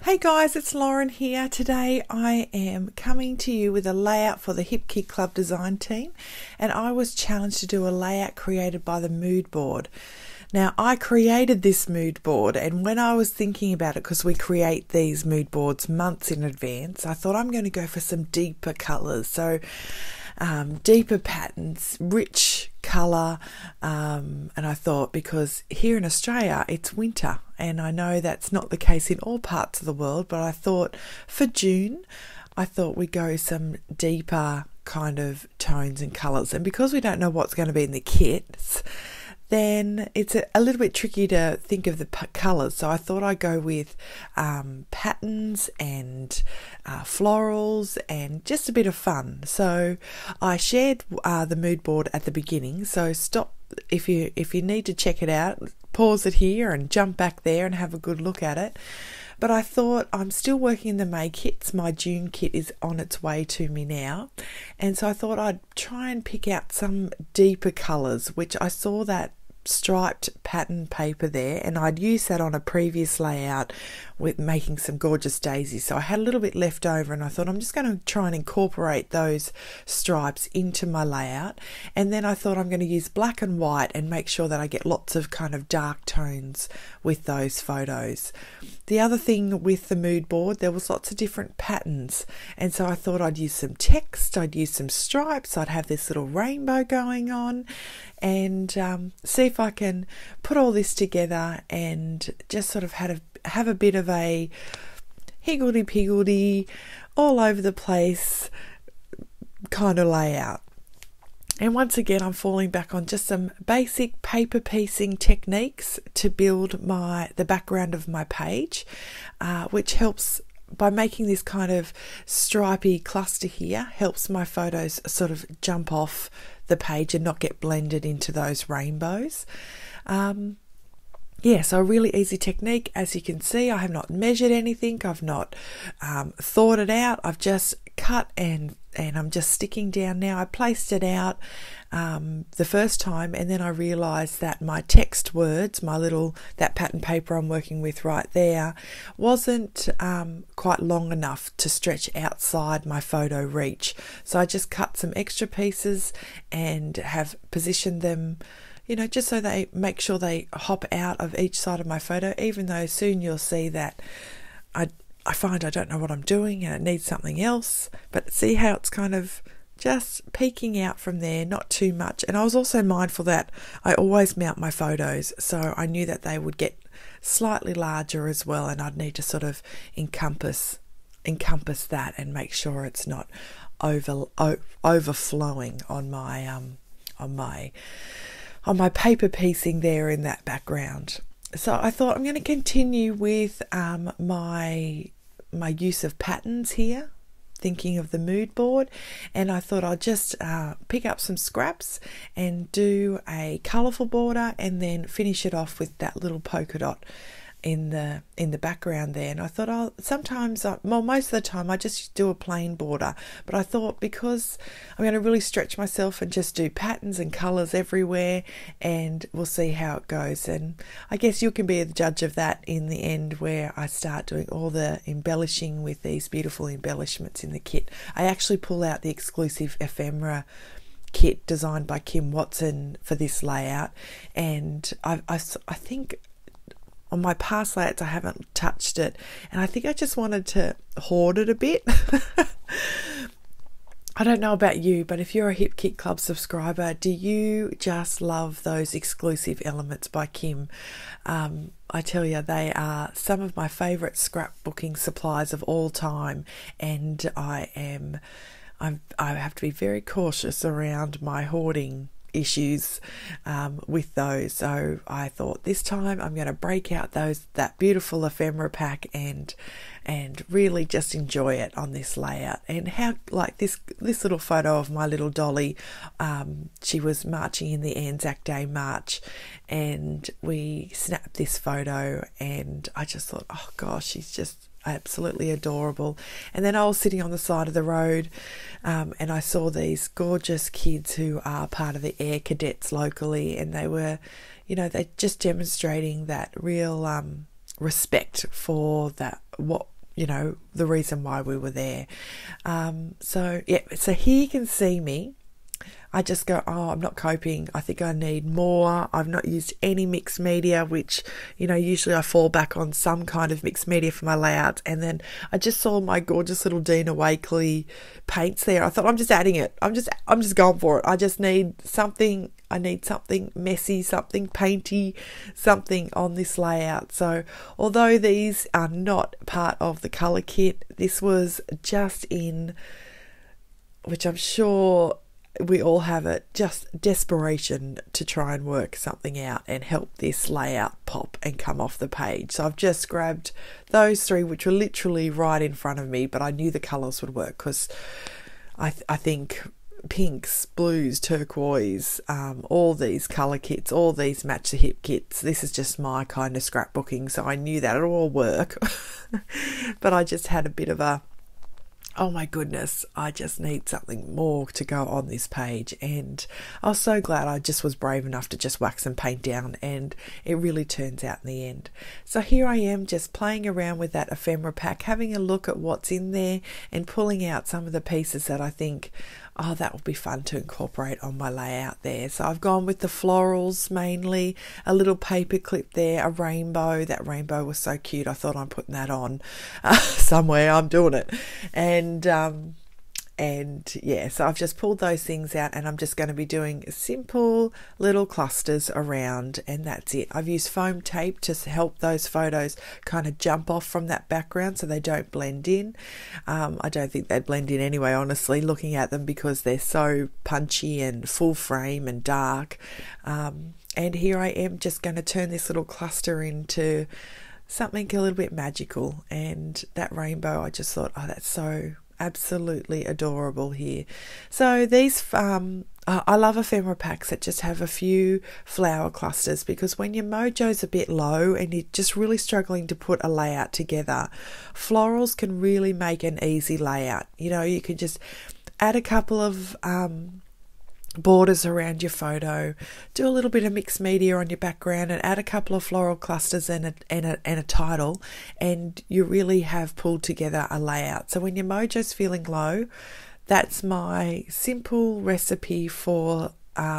Hey guys, it's Lauren here. Today I am coming to you with a layout for the Hip Kit Club design team, and I was challenged to do a layout created by the mood board. Now, I created this mood board, and when I was thinking about it, because we create these mood boards months in advance, I thought I'm going to go for some deeper colours. So deeper patterns, rich colour, and I thought because here in Australia it's winter, and I know that's not the case in all parts of the world, but I thought for June I thought we'd go some deeper kind of tones and colours, and because we don't know what's going to be in the kits, then it's a little bit tricky to think of the colours. So I thought I'd go with patterns and florals and just a bit of fun. So I shared the mood board at the beginning. So stop if you need to check it out, pause it here and jump back there and have a good look at it. But I thought I'm still working in the May kits. My June kit is on its way to me now. And so I thought I'd try and pick out some deeper colours, which I saw that striped pattern paper there, and I'd used that on a previous layout with making some gorgeous daisies, so I had a little bit left over, and I thought I'm just going to try and incorporate those stripes into my layout. And then I thought I'm going to use black and white and make sure that I get lots of kind of dark tones with those photos. The other thing with the mood board, there was lots of different patterns, and so I thought I'd use some text, I'd use some stripes, I'd have this little rainbow going on, and see if I can put all this together and just sort of have a bit of a higgledy-piggledy, all over the place kind of layout. And once again, I'm falling back on just some basic paper piecing techniques to build the background of my page, which helps by making this kind of stripy cluster here, helps my photos sort of jump off the page and not get blended into those rainbows. So a really easy technique. As you can see, I have not measured anything. I've not thought it out. I've just cut and I'm just sticking down now. I placed it out the first time, and then I realised that my text words, that pattern paper I'm working with right there, wasn't quite long enough to stretch outside my photo reach. So I just cut some extra pieces and have positioned them, just so they make sure they hop out of each side of my photo, even though soon you'll see that I find I don't know what I'm doing and it needs something else. But see how it's kind of just peeking out from there, not too much. And I was also mindful that I always mount my photos, so I knew that they would get slightly larger as well, and I'd need to sort of encompass that and make sure it's not overflowing on my paper piecing there in that background. So I thought I'm going to continue with my use of patterns here, thinking of the mood board, and I thought I'll just pick up some scraps and do a colourful border and then finish it off with that little polka dot in the background there. And I thought most of the time I just do a plain border, but I thought because I'm going to really stretch myself and just do patterns and colours everywhere, and we'll see how it goes. And I guess you can be the judge of that in the end, where I start doing all the embellishing with these beautiful embellishments in the kit. I actually pull out the exclusive ephemera kit designed by Kim Watson for this layout, and I think on my past layouts I haven't touched it, and I think I just wanted to hoard it a bit. I don't know about you, but if you're a Hip Kit Club subscriber, do you just love those exclusive elements by Kim? I tell you, they are some of my favourite scrapbooking supplies of all time, and I have to be very cautious around my hoarding issues with those. So I thought this time I'm going to break out that beautiful ephemera pack and really just enjoy it on this layout. And how, like this little photo of my little dolly, she was marching in the Anzac Day march, and we snapped this photo, and I just thought, oh gosh, she's just absolutely adorable. And then I was sitting on the side of the road, and I saw these gorgeous kids who are part of the Air Cadets locally, and they were, they're just demonstrating that real respect for that, what, you know, the reason why we were there. So here you can see me. I just go, oh, I'm not coping. I think I need more. I've not used any mixed media, which, you know, usually I fall back on some kind of mixed media for my layouts. And then I just saw my gorgeous little Dina Wakley paints there. I thought, I'm just adding it. I'm just going for it. I just need something. I need something messy, something painty, something on this layout. So although these are not part of the colour kit, this was just in, which I'm sure we all have it, just desperation to try and work something out and help this layout pop and come off the page. So I've just grabbed those three, which were literally right in front of me, but I knew the colours would work because I think pinks, blues, turquoise, all these colour kits, all these match the hip kits, this is just my kind of scrapbooking, so I knew that it'll all work. But I just had a bit of a, oh my goodness, I just need something more to go on this page. And I was so glad I just was brave enough to just wax and paint down, and it really turns out in the end. So here I am just playing around with that ephemera pack, having a look at what's in there and pulling out some of the pieces that I think, oh, that will be fun to incorporate on my layout there. So I've gone with the florals mainly, a little paper clip there, a rainbow. That rainbow was so cute. I thought I'm putting that on somewhere. I'm doing it. And yeah, so I've just pulled those things out, and I'm just going to be doing simple little clusters around, and that's it. I've used foam tape to help those photos kind of jump off from that background so they don't blend in. I don't think they'd blend in anyway, honestly, looking at them, because they're so punchy and full frame and dark. And here I am just going to turn this little cluster into something a little bit magical. And that rainbow, I just thought, oh, that's so absolutely adorable here. So these I love ephemera packs that just have a few flower clusters, because when your mojo's a bit low and you're just really struggling to put a layout together, florals can really make an easy layout. You know, you could just add a couple of borders around your photo, do a little bit of mixed media on your background, and add a couple of floral clusters and a title, and you really have pulled together a layout. So when your mojo's feeling low, that's my simple recipe for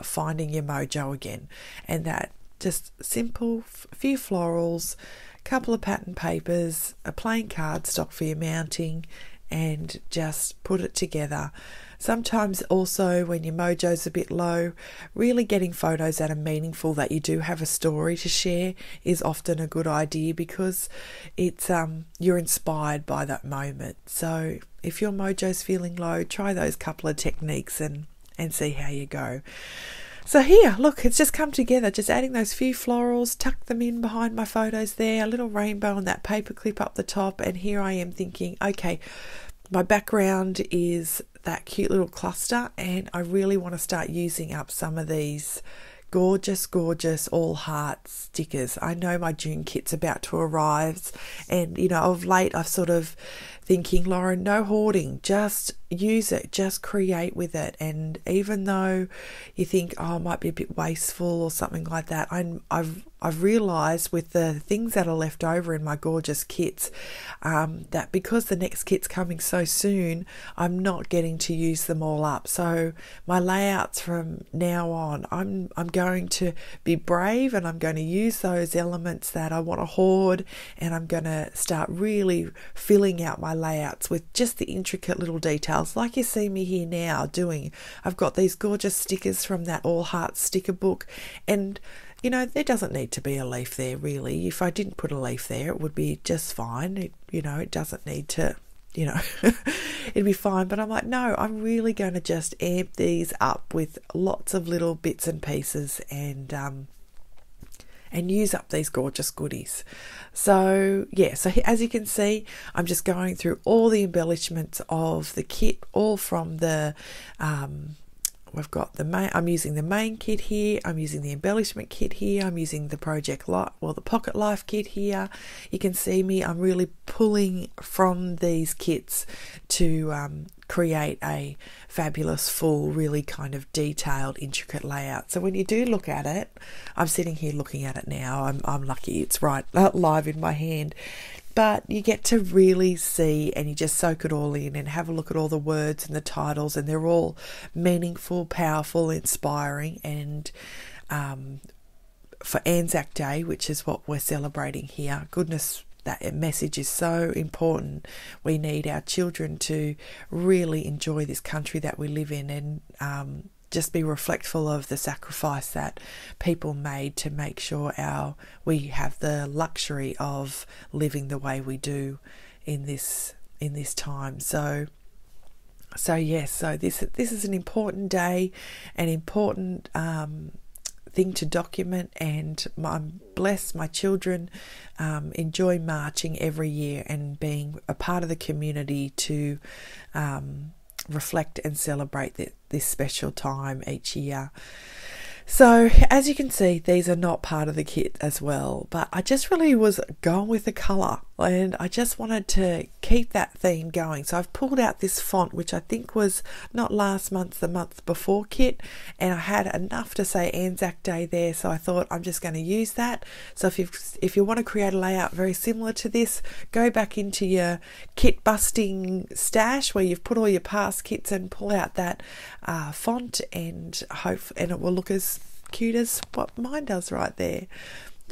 finding your mojo again. And that just simple few florals, couple of pattern papers, a plain cardstock for your mounting, and just put it together. Sometimes also when your mojo's a bit low, really getting photos that are meaningful, that you do have a story to share, is often a good idea, because it's you're inspired by that moment. So if your mojo's feeling low, try those couple of techniques and see how you go. So here, look, it's just come together, just adding those few florals, tuck them in behind my photos there, a little rainbow on that paper clip up the top, and here I am thinking, okay, my background is that cute little cluster, and I really want to start using up some of these gorgeous all heart stickers. I know my June kit's about to arrive, and you know, of late I've sort of thinking, Lauren, no hoarding, just use it, just create with it. And even though you think, oh, it might be a bit wasteful or something like that, I've realised with the things that are left over in my gorgeous kits, that because the next kit's coming so soon, I'm not getting to use them all up. So my layouts from now on, I'm going to be brave, and I'm going to use those elements that I want to hoard, and I'm going to start really filling out my layouts with just the intricate little details like you see me here now doing. I've got these gorgeous stickers from that All Hearts sticker book, and you know, there doesn't need to be a leaf there really. If I didn't put a leaf there, it would be just fine. It doesn't need to, it'd be fine. But I'm like, no, I'm really going to just amp these up with lots of little bits and pieces, and use up these gorgeous goodies. So yeah, so as you can see, I'm just going through all the embellishments of the kit, all from the we've got the main, I'm using the main kit here, I'm using the embellishment kit here, I'm using the the Pocket Life kit here. You can see me, I'm really pulling from these kits to create a fabulous, full, really kind of detailed, intricate layout. So when you do look at it, I'm sitting here looking at it now, I'm lucky it's right live in my hand. But you get to really see, and you just soak it all in and have a look at all the words and the titles, and they're all meaningful, powerful, inspiring. And for Anzac Day, which is what we're celebrating here, goodness, that message is so important. We need our children to really enjoy this country that we live in, and just be reflectful of the sacrifice that people made to make sure we have the luxury of living the way we do in this time. So yes, so this is an important day, an important thing to document, and I'm blessed my children enjoy marching every year and being a part of the community to reflect and celebrate this special time each year. So as you can see, these are not part of the kit as well, but I just really was going with the colour, and I just wanted to keep that theme going. So I've pulled out this font, which I think was not last month, the month before kit, and I had enough to say Anzac Day there, so I thought I'm just going to use that. So if you want to create a layout very similar to this, go back into your kit busting stash where you've put all your past kits and pull out that font, and it will look as cute as what mine does right there.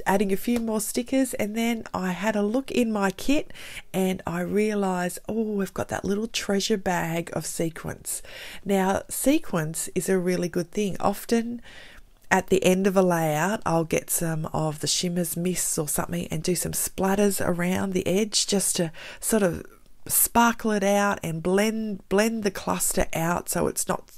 Adding a few more stickers, and then I had a look in my kit and I realized, oh, we've got that little treasure bag of sequins. Now, sequins is a really good thing. Often at the end of a layout, I'll get some of the shimmers, mists or something and do some splatters around the edge just to sort of sparkle it out and blend the cluster out so it's not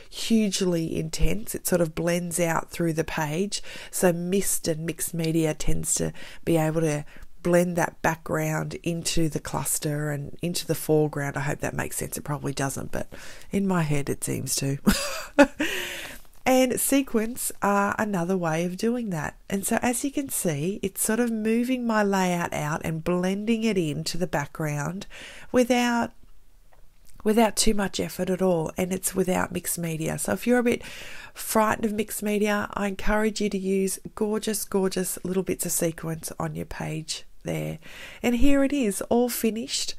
hugely intense. It sort of blends out through the page. So mist and mixed media tends to be able to blend that background into the cluster and into the foreground. I hope that makes sense. It probably doesn't, but in my head it seems to. And sequins are another way of doing that. And so as you can see, it's sort of moving my layout out and blending it into the background without too much effort at all, and it's without mixed media. So if you're a bit frightened of mixed media, I encourage you to use gorgeous little bits of sequins on your page there. And here it is, all finished.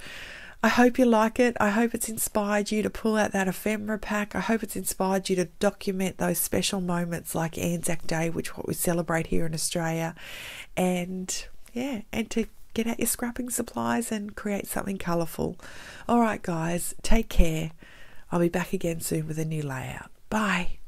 I hope you like it. I hope it's inspired you to pull out that ephemera pack. I hope it's inspired you to document those special moments like Anzac Day, which is what we celebrate here in Australia. And yeah, and to get out your scrapping supplies and create something colourful. All right, guys, take care. I'll be back again soon with a new layout. Bye.